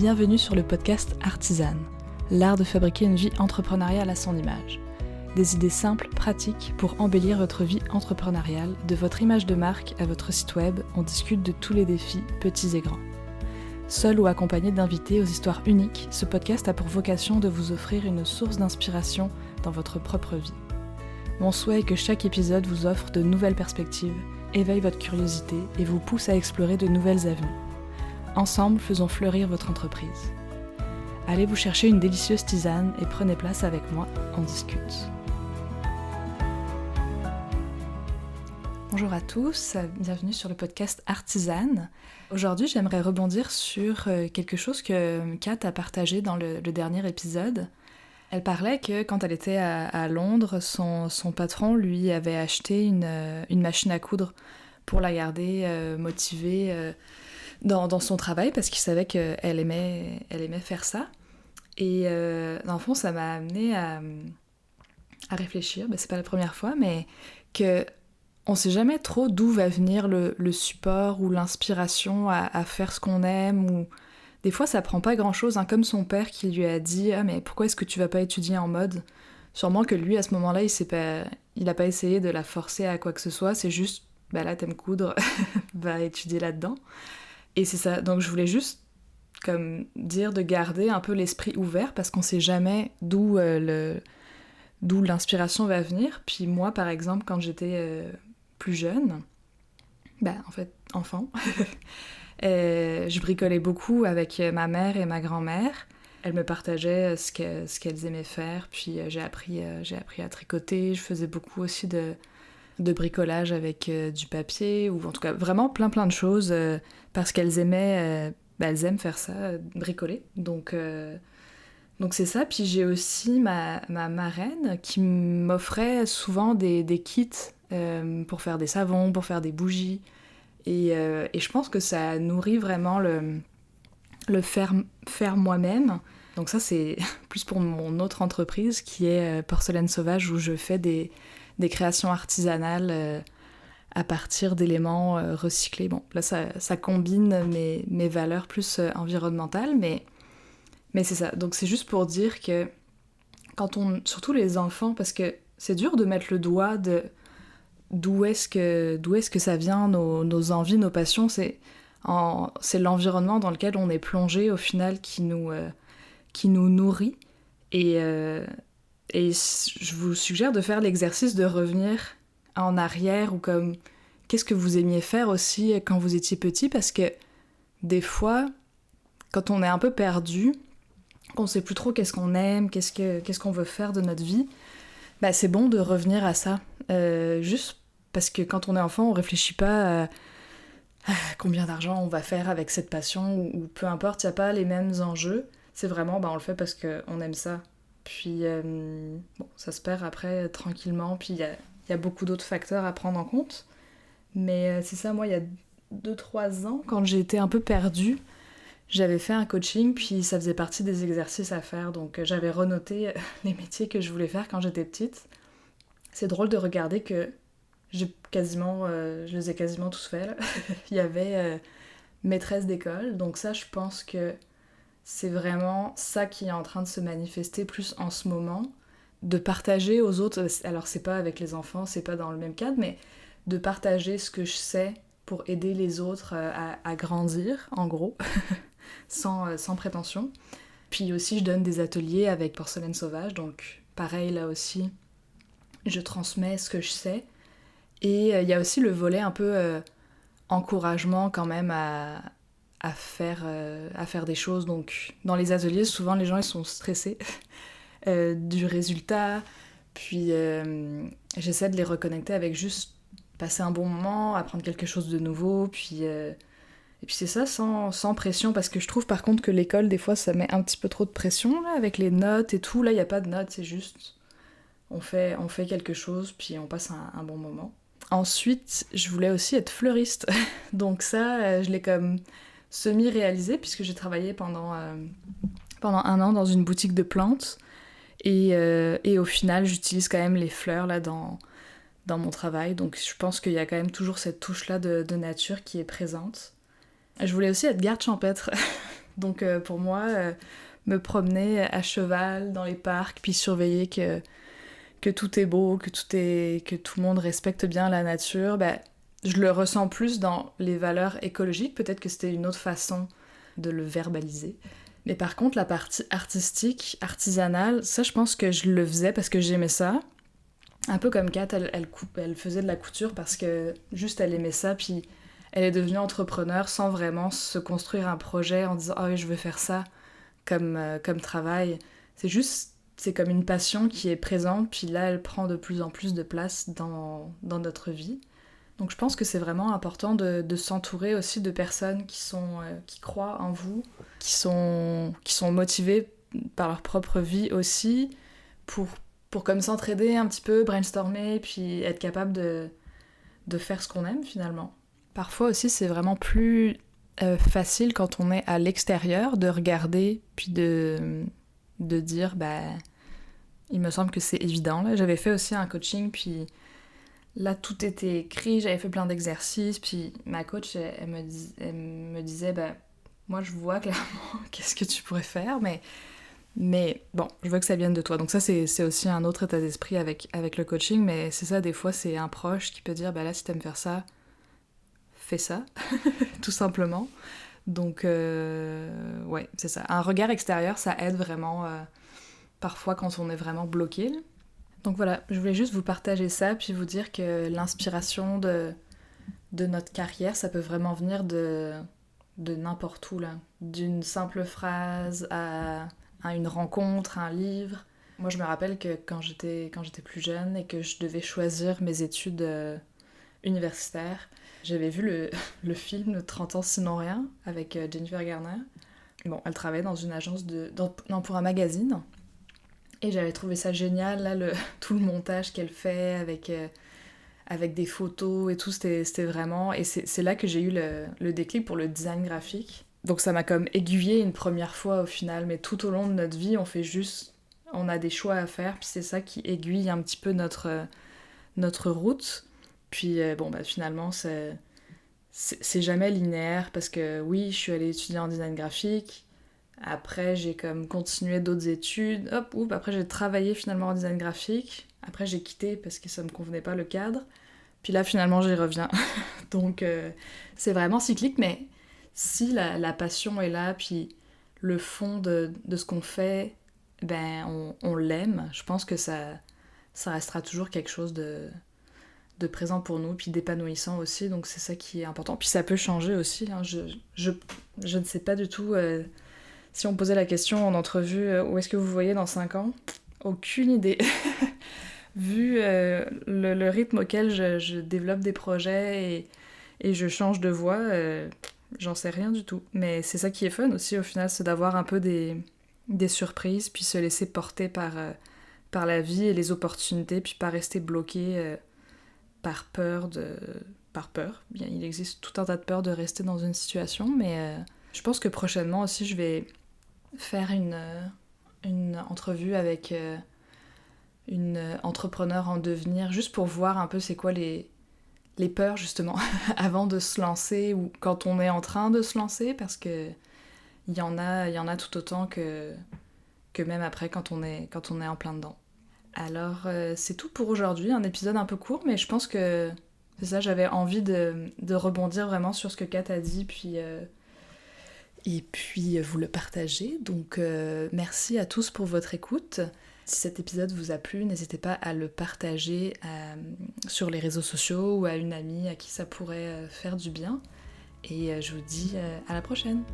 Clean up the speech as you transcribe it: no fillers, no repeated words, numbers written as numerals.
Bienvenue sur le podcast Artisane, l'art de fabriquer une vie entrepreneuriale à son image. Des idées simples, pratiques pour embellir votre vie entrepreneuriale, de votre image de marque à votre site web, on discute de tous les défis, petits et grands. Seul ou accompagné d'invités aux histoires uniques, ce podcast a pour vocation de vous offrir une source d'inspiration dans votre propre vie. Mon souhait est que chaque épisode vous offre de nouvelles perspectives, éveille votre curiosité et vous pousse à explorer de nouvelles avenues. Ensemble, faisons fleurir votre entreprise. Allez vous chercher une délicieuse tisane et prenez place avec moi, on discute. Bonjour à tous, bienvenue sur le podcast Artisane. Aujourd'hui, j'aimerais rebondir sur quelque chose que Kat a partagé dans le dernier épisode. Elle parlait que quand elle était à Londres, son patron lui avait acheté une machine à coudre pour la garder motivée dans son travail parce qu'il savait qu'elle aimait faire ça. Et dans le fond, ça m'a amenée à réfléchir, c'est pas la première fois, mais qu'on sait jamais trop d'où va venir le support ou l'inspiration à faire ce qu'on aime. Ou des fois, ça prend pas grand-chose, comme son père qui lui a dit « Ah, mais pourquoi est-ce que tu vas pas étudier en mode ?» Sûrement que lui, à ce moment-là, il a pas essayé de la forcer à quoi que ce soit, c'est juste « Bah là, t'aimes coudre, va étudier là-dedans. » Et c'est ça, donc je voulais juste dire de garder un peu l'esprit ouvert parce qu'on sait jamais d'où l'inspiration va venir. Puis moi, par exemple, quand j'étais plus jeune, enfant, je bricolais beaucoup avec ma mère et ma grand-mère. Elles me partageaient ce qu'elles aimaient faire, puis j'ai appris à tricoter. Je faisais beaucoup aussi de bricolage avec du papier, ou en tout cas vraiment plein de choses, parce qu'elles aimaient, elles aiment faire ça, bricoler. Donc c'est ça. Puis j'ai aussi ma marraine qui m'offrait souvent des kits pour faire des savons, pour faire des bougies. Et je pense que ça nourrit vraiment le faire moi-même. Donc ça, c'est plus pour mon autre entreprise qui est Porcelaine Sauvage, où je fais des créations artisanales à partir d'éléments recyclés. Bon, là, ça combine mes valeurs plus environnementales, mais c'est ça. Donc c'est juste pour dire que surtout les enfants, parce que c'est dur de mettre le doigt d'où est-ce que ça vient, nos envies, nos passions. C'est l'environnement dans lequel on est plongé, au final, qui nous nourrit. Et je vous suggère de faire l'exercice de revenir en arrière, ou qu'est-ce que vous aimiez faire aussi quand vous étiez petit, parce que des fois, quand on est un peu perdu, qu'on sait plus trop qu'est-ce qu'on aime, qu'est-ce qu'on veut faire de notre vie, c'est bon de revenir à ça. Juste parce que quand on est enfant, on réfléchit pas à combien d'argent on va faire avec cette passion, ou peu importe, il n'y a pas les mêmes enjeux. C'est vraiment, on le fait parce qu'on aime ça. Puis, ça se perd après tranquillement, puis il y a beaucoup d'autres facteurs à prendre en compte. Mais c'est ça, moi, il y a 2-3 ans, quand j'ai été un peu perdue, j'avais fait un coaching, puis ça faisait partie des exercices à faire. Donc j'avais renoté les métiers que je voulais faire quand j'étais petite. C'est drôle de regarder que je les ai quasiment tous faits, là. Il y avait maîtresse d'école, donc ça, je pense que c'est vraiment ça qui est en train de se manifester plus en ce moment, de partager aux autres. Alors c'est pas avec les enfants, c'est pas dans le même cadre, mais de partager ce que je sais pour aider les autres à grandir, en gros, sans prétention. Puis aussi, je donne des ateliers avec Porcelaine Sauvage, donc pareil, là aussi, je transmets ce que je sais. Et il y a aussi le volet un peu encouragement quand même à faire des choses. Donc dans les ateliers, souvent les gens ils sont stressés du résultat, puis j'essaie de les reconnecter avec juste passer un bon moment, apprendre quelque chose de nouveau, puis et puis c'est ça, sans pression, parce que je trouve par contre que l'école des fois ça met un petit peu trop de pression là, avec les notes et tout. Là il n'y a pas de notes, c'est juste on fait quelque chose, puis on passe un bon moment. Ensuite, je voulais aussi être fleuriste, donc ça je l'ai semi-réalisé, puisque j'ai travaillé pendant 1 an dans une boutique de plantes, et au final j'utilise quand même les fleurs là dans mon travail, donc je pense qu'il y a quand même toujours cette touche là de nature qui est présente. Je voulais aussi être garde champêtre Donc pour moi, me promener à cheval dans les parcs, puis surveiller que tout est beau, que tout le monde respecte bien la nature, je le ressens plus dans les valeurs écologiques. Peut-être que c'était une autre façon de le verbaliser. Mais par contre, la partie artistique, artisanale, ça, je pense que je le faisais parce que j'aimais ça. Un peu comme Kat, elle faisait de la couture parce que juste elle aimait ça, puis elle est devenue entrepreneur sans vraiment se construire un projet en disant « Ah oui, je veux faire ça comme travail ». C'est comme une passion qui est présente, puis là, elle prend de plus en plus de place dans notre vie. Donc je pense que c'est vraiment important de s'entourer aussi de personnes qui croient en vous, qui sont motivées par leur propre vie aussi, pour comme s'entraider un petit peu, brainstormer, puis être capable de faire ce qu'on aime finalement. Parfois aussi, c'est vraiment plus facile quand on est à l'extérieur de regarder, puis de dire, il me semble que c'est évident. Là. J'avais fait aussi un coaching, puis là, tout était écrit, j'avais fait plein d'exercices, puis ma coach, elle me disait, moi, je vois clairement qu'est-ce que tu pourrais faire, mais bon, je veux que ça vienne de toi. Donc ça, c'est aussi un autre état d'esprit avec le coaching, mais c'est ça, des fois, c'est un proche qui peut dire, là, si t'aimes faire ça, fais ça, tout simplement. Donc, ouais, c'est ça. Un regard extérieur, ça aide vraiment, parfois, quand on est vraiment bloqué. Donc voilà, je voulais juste vous partager ça, puis vous dire que l'inspiration de notre carrière, ça peut vraiment venir de n'importe où, là. D'une simple phrase à une rencontre, un livre. Moi, je me rappelle que quand j'étais plus jeune et que je devais choisir mes études universitaires, j'avais vu le film 30 ans sinon rien avec Jennifer Garner. Bon, elle travaillait dans une agence pour un magazine. Et j'avais trouvé ça génial, là, tout le montage qu'elle fait avec des photos et tout, c'était vraiment... Et c'est là que j'ai eu le déclic pour le design graphique. Donc ça m'a comme aiguillée une première fois au final, mais tout au long de notre vie, on a des choix à faire, puis c'est ça qui aiguille un petit peu notre route. Puis finalement, c'est jamais linéaire, parce que oui, je suis allée étudier en design graphique. Après, j'ai comme continué d'autres études. Après, j'ai travaillé finalement en design graphique. Après, j'ai quitté parce que ça me convenait pas le cadre. Puis là, finalement, j'y reviens. Donc, c'est vraiment cyclique, mais si la passion est là, puis le fond de ce qu'on fait, on l'aime, je pense que ça restera toujours quelque chose de présent pour nous, puis d'épanouissant aussi. Donc, c'est ça qui est important. Puis ça peut changer aussi. Hein. Je ne sais pas du tout... Si on posait la question en entrevue, où est-ce que vous voyez dans 5 ans ? Aucune idée. Vu le rythme auquel je développe des projets et je change de voie, j'en sais rien du tout. Mais c'est ça qui est fun aussi au final, c'est d'avoir un peu des surprises, puis se laisser porter par la vie et les opportunités, puis pas rester bloqué par peur. Bien, il existe tout un tas de peurs de rester dans une situation, mais je pense que prochainement aussi je vais faire une entrevue avec une entrepreneur en devenir, juste pour voir un peu c'est quoi les peurs justement avant de se lancer, ou quand on est en train de se lancer, parce que il y en a tout autant que même après quand on est en plein dedans. Alors c'est tout pour aujourd'hui, un épisode un peu court, mais je pense que c'est ça, j'avais envie de rebondir vraiment sur ce que Kat a dit, et puis vous le partagez. Donc merci à tous pour votre écoute. Si cet épisode vous a plu, n'hésitez pas à le partager sur les réseaux sociaux ou à une amie à qui ça pourrait faire du bien. Et je vous dis à la prochaine.